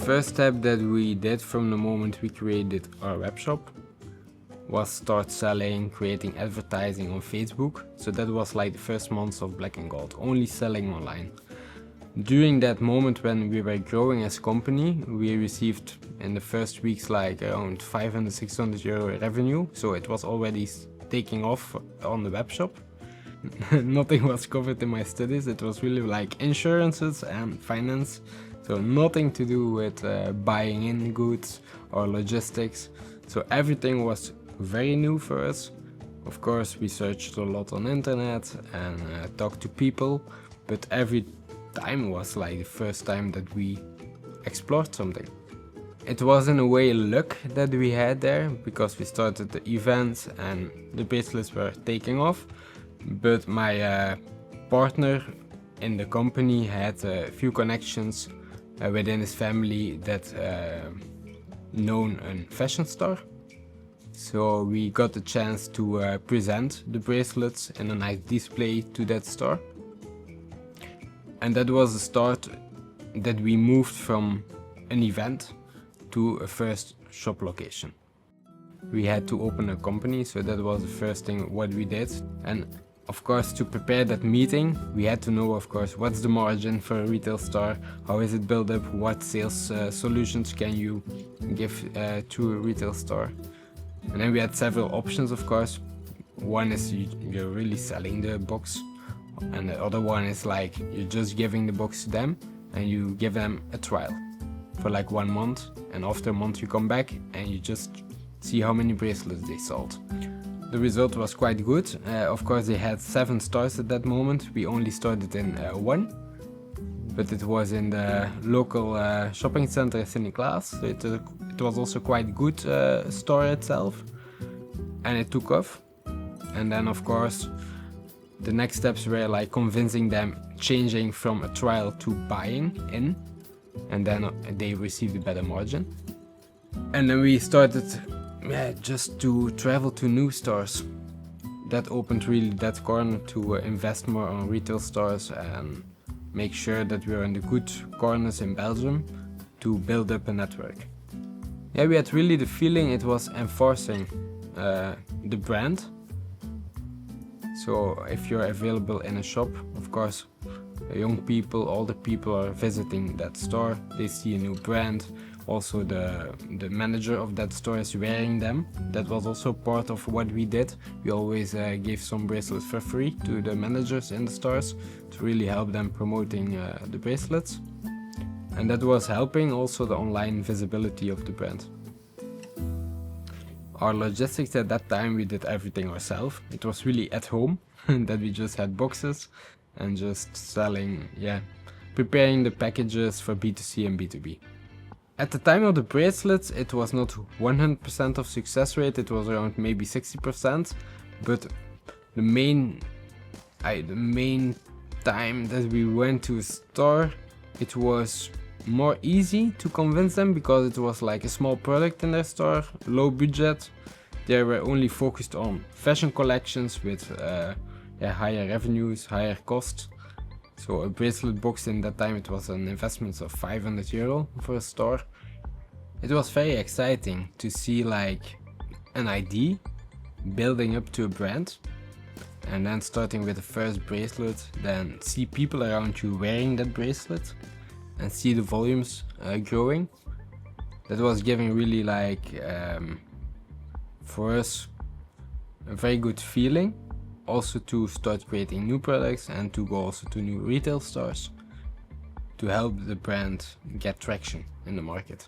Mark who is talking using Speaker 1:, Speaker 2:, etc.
Speaker 1: first step that we did from the moment we created our webshop was start selling, creating advertising on Facebook. So that was like the first months of Black and Gold, only selling online. During that moment when we were growing as a company, we received in the first weeks like around 500-600 euro revenue. So it was already taking off on the webshop. Nothing was covered in my studies. It was really like insurances and finance. So nothing to do with buying in goods or logistics. So everything was very new for us. Of course, we searched a lot on internet and talked to people, but every time was like the first time that we explored something. It was in a way luck that we had there, because we started the events and the bracelets were taking off. But my partner in the company had a few connections within his family that known a fashion store. So we got the chance to present the bracelets in a nice display to that store. And that was the start that we moved from an event to a first shop location. We had to open a company, so that was the first thing what we did. And of course, to prepare that meeting, we had to know, of course, what's the margin for a retail store, how is it built up, what sales solutions can you give to a retail store. And then we had several options, of course. One is you're really selling the box, and the other one is like you're just giving the box to them and you give them a trial for like 1 month, and after a month you come back and you just see how many bracelets they sold. The result was quite good. Of course, they had 7 stores at that moment. We only started in 1, but it was in the local shopping center Sint-Niklaas. So it was also quite good store itself, and it took off. And then of course the next steps were like convincing them, changing from a trial to buying in, and then they received a better margin. And then we started just to travel to new stores. That opened really that corner to invest more on retail stores and make sure that we are in the good corners in Belgium to build up a network. Yeah, we had really the feeling it was enforcing the brand. So if you're available in a shop, of course, young people, older people are visiting that store, they see a new brand. Also the manager of that store is wearing them. That was also part of what we did. We always gave some bracelets for free to the managers in the stores to really help them promoting the bracelets. And that was helping also the online visibility of the brand. Our logistics at that time, we did everything ourselves. It was really at home that we just had boxes and just selling, preparing the packages for B2C and B2B. At the time of the bracelets, it was not 100% of success rate, it was around maybe 60%, but the main time that we went to a store, it was more easy to convince them because it was like a small product in their store, low budget. They were only focused on fashion collections with higher revenues, higher costs. So a bracelet box in that time, it was an investment of 500 euro for a store. It was very exciting to see like an idea building up to a brand, and then starting with the first bracelet, then see people around you wearing that bracelet and see the volumes growing. That was giving really like for us a very good feeling. Also to start creating new products and to go also to new retail stores to help the brand get traction in the market.